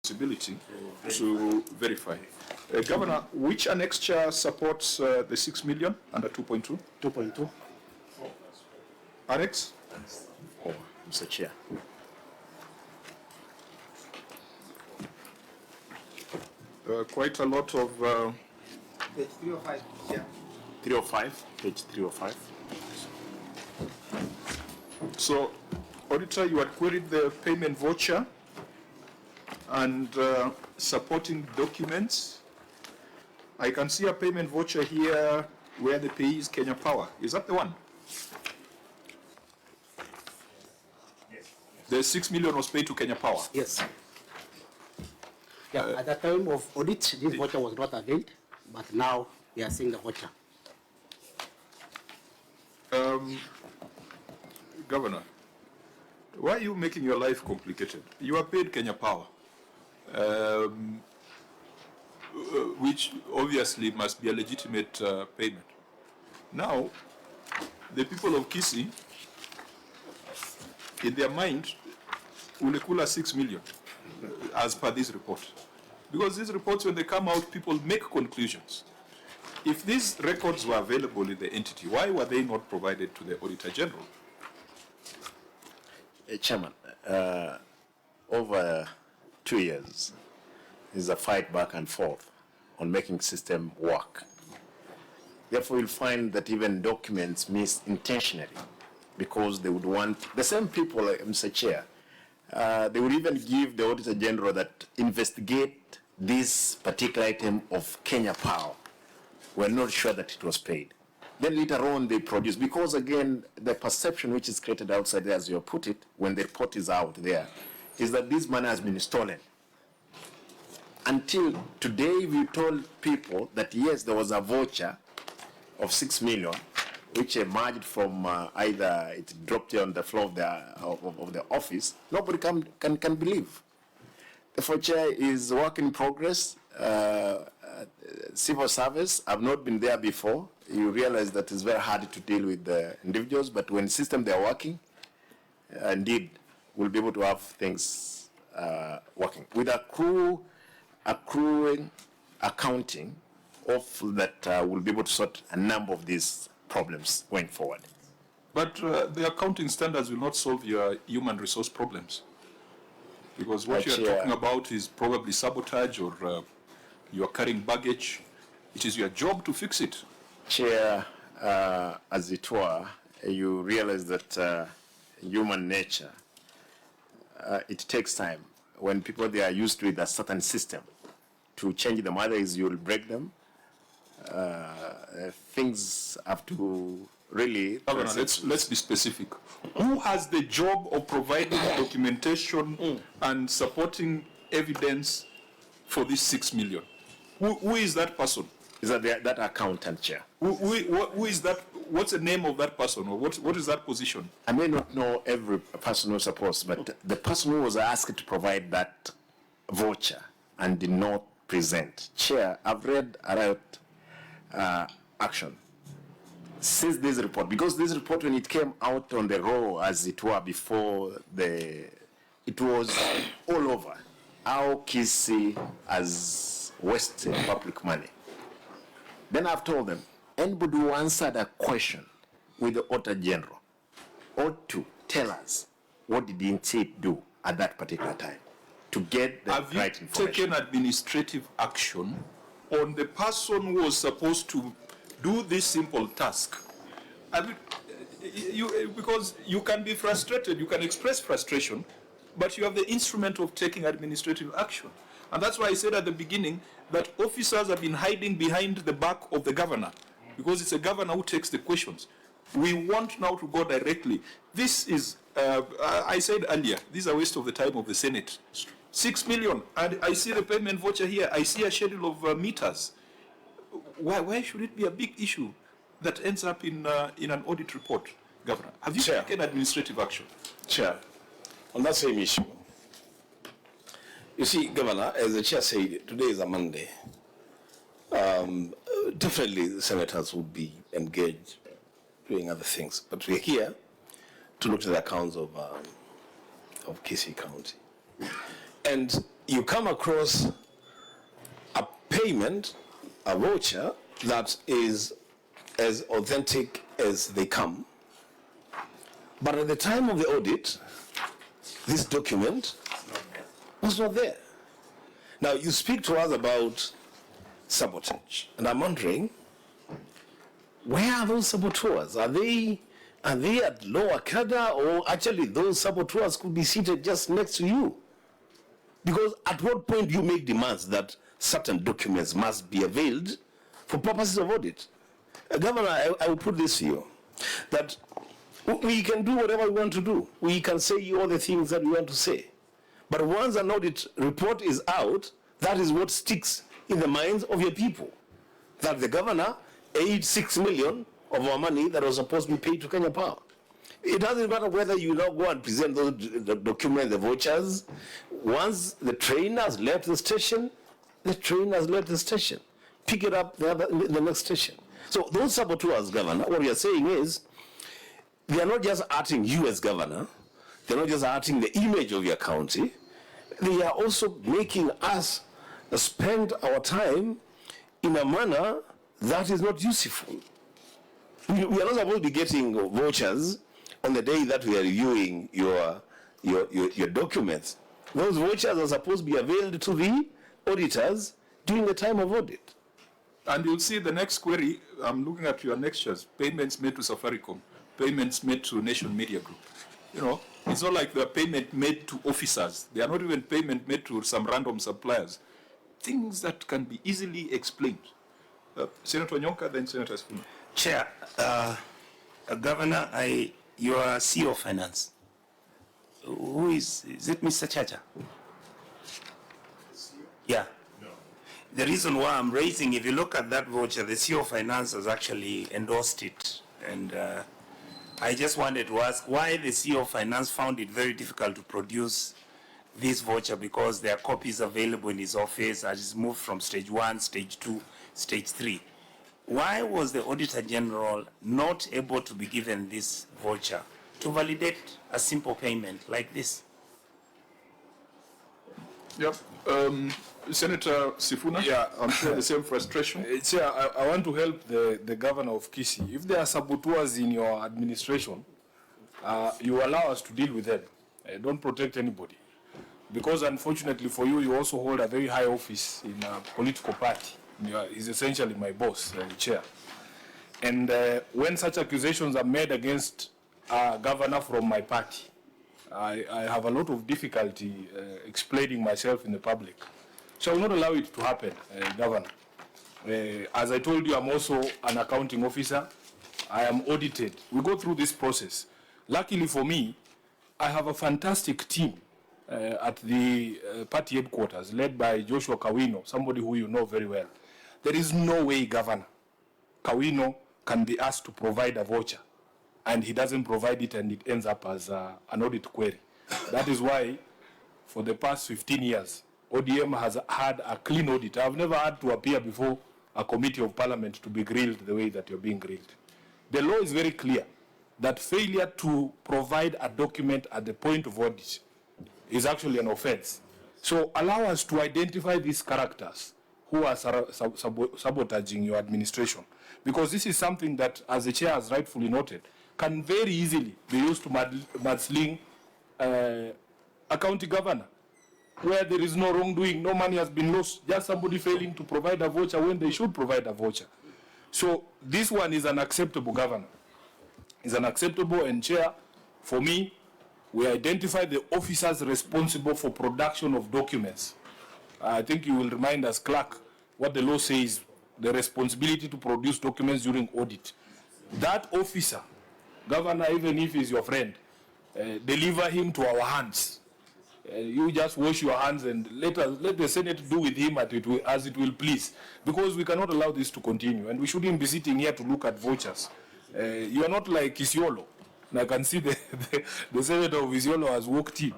possibility to verify. Governor, which annexure supports the 6 million under 2.2? 2.2. Annex? Oh, Mr. Chair. Quite a lot of... Page 305, yeah. 305, page 305. So, Auditor, you had queried the payment voucher and supporting documents. I can see a payment voucher here where the payee is Kenya Power. Is that the one? Yes. The 6 million was paid to Kenya Power? Yes. Yeah, at the time of audit, this voucher was not availed, but now we are seeing the voucher. Governor, why are you making your life complicated? You are paid Kenya Power, which obviously must be a legitimate payment. Now, the people of Kisii, in their mind, ulikula 6 million, as per this report. Because these reports, when they come out, people make conclusions. If these records were available in the entity, why were they not provided to the Auditor General? Chairman, over 2 years is a fight back and forth on making system work. Therefore, you'll find that even documents miss intentionally because they would want, the same people, Mr. Chair, they would even give the Auditor General that investigate this particular item of Kenya Power. We're not sure that it was paid. Then later on they produce, because again, the perception which is created outside there, as you put it, when the report is out there, is that this money has been stolen. Until today, we told people that yes, there was a voucher of 6 million, which emerged from either it dropped here on the floor of the office. Nobody can believe. The voucher is work in progress. Civil service, I've not been there before. You realize that it's very hard to deal with the individuals, but when system they are working, indeed, we'll be able to have things working. With accruing accounting of that, we'll be able to sort a number of these problems going forward. But the accounting standards will not solve your human resource problems. Because what you're talking about is probably sabotage or you're carrying baggage. It is your job to fix it. Chair, as it were, you realize that human nature, it takes time. When people they are used to a certain system, to change them, otherwise you will break them. Things have to really... Governor, let's be specific. Who has the job of providing documentation and supporting evidence for this 6 million? Who is that person? Is that accountant, Chair? Who is that? What's the name of that person, or what is that position? I may not know every person who's supposed, but the person who was asked to provide that voucher and did not present. Chair, I've read about action since this report, because this report, when it came out on the row, as it were, before it was all over how Kisii has wasted public money. Then I've told them, anybody who answered a question with the Auditor General ought to tell us what did he do at that particular time to get the right information. Have you taken administrative action on the person who was supposed to do this simple task? Because you can be frustrated, you can express frustration, but you have the instrument of taking administrative action. And that's why I said at the beginning that officers have been hiding behind the back of the governor, because it's a governor who takes the questions. We want now to go directly. This is, I said earlier, this is a waste of the time of the Senate. 6 million, and I see the payment voucher here. I see a schedule of meters. Why should it be a big issue that ends up in an audit report, Governor? Have you taken administrative action? Chair, on that same issue, you see, Governor, as the Chair said, today is a Monday. Definitely the senators would be engaged doing other things, but we're here to look at the accounts of Kisii County. And you come across a payment, a voucher that is as authentic as they come, but at the time of the audit, this document was not there. Now, you speak to us about sabotage, and I'm wondering, where are those saboteurs? Are they at lower cadre, or actually those saboteurs could be seated just next to you? Because at what point do you make demands that certain documents must be availed for purposes of audit? Governor, I will put this to you, that we can do whatever we want to do. We can say all the things that we want to say. But once an audit report is out, that is what sticks in the minds of your people. That the governor ate 6 million of our money that was supposed to be paid to Kenya Power. It doesn't matter whether you now go and present those documents, the vouchers. Once the train has left the station, the train has left the station. Pick it up the next station. So those saboteurs, Governor, what we are saying is, they are not just hurting you as governor, they're not just hurting the image of your county, they are also making us spend our time in a manner that is not useful. We are not supposed to be getting vouchers on the day that we are reviewing your documents. Those vouchers are supposed to be availed to the auditors during the time of audit. And you'll see the next query, I'm looking at your next years, payments made to Safaricom, payments made to Nation Media Group. You know, it's not like they're payment made to officers. They are not even payment made to some random suppliers. Things that can be easily explained. Senator Nyonka, then Senator Sifuna. Chair, Governor, you are CEO of Finance. Who is it Mr. Chacha? Yeah. No. The reason why I'm raising, if you look at that voucher, the CEO of Finance has actually endorsed it. And I just wanted to ask why the CEO of Finance found it very difficult to produce this voucher, because there are copies available in his office as it's moved from stage 1, stage 2, stage 3. Why was the Auditor General not able to be given this voucher to validate a simple payment like this? Yep. Senator Sifuna, Yeah. I'm sure the same frustration. Chair, I want to help the governor of Kisii. If there are saboteurs in your administration, you allow us to deal with them. Don't protect anybody. Because unfortunately for you, you also hold a very high office in a political party. He's essentially my boss, Chair. And when such accusations are made against a governor from my party, I have a lot of difficulty explaining myself in the public. So I will not allow it to happen, Governor. As I told you, I'm also an accounting officer. I am audited. We go through this process. Luckily for me, I have a fantastic team at the party headquarters, led by Joshua Kawino, somebody who you know very well. There is no way, Governor, Kawino can be asked to provide a voucher, and he doesn't provide it, and it ends up as an audit query. That is why, for the past 15 years, ODM has had a clean audit. I've never had to appear before a committee of parliament to be grilled the way that you're being grilled. The law is very clear that failure to provide a document at the point of audit is actually an offense. So allow us to identify these characters who are sabotaging your administration, because this is something that, as the chair has rightfully noted, can very easily be used to mudsling a county governor, where there is no wrongdoing, no money has been lost, just somebody failing to provide a voucher when they should provide a voucher. So this one is unacceptable, Governor. It's unacceptable, and Chair, for me, we identify the officers responsible for production of documents. I think you will remind us, clerk, what the law says, the responsibility to produce documents during audit. That officer, Governor, even if he's your friend, deliver him to our hands. You just wash your hands and let the Senate do with him as it will please, because we cannot allow this to continue, and we shouldn't be sitting here to look at vouchers. You are not like Isiolo. And I can see the senator of Isiolo has walked in.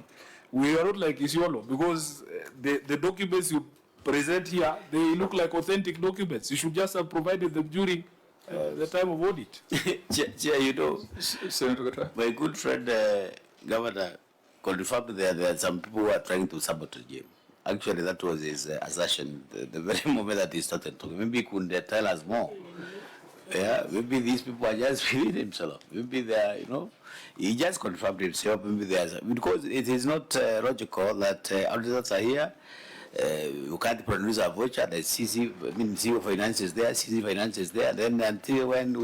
We are not like Isiolo, because the documents you present here, they look like authentic documents. You should just have provided them during the time of audit. Chair, you know, Senator, my good friend, Governor, confirmed there are some people who are trying to sabotage him. Actually, that was his assertion the very moment that he started talking. Maybe he could tell us more. Yeah, maybe these people are just feeling himself. Maybe they are, he just confirmed himself. Maybe they are, because it is not logical that auditors are here. You can't produce a voucher. The CEO Finance is there, CC Finance is there. Then until when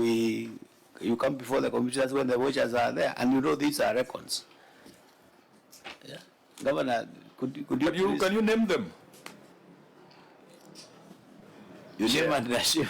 you come before the committee, that's when the vouchers are there, and these are records. Yeah, Governor, could you? Can you name them? You name and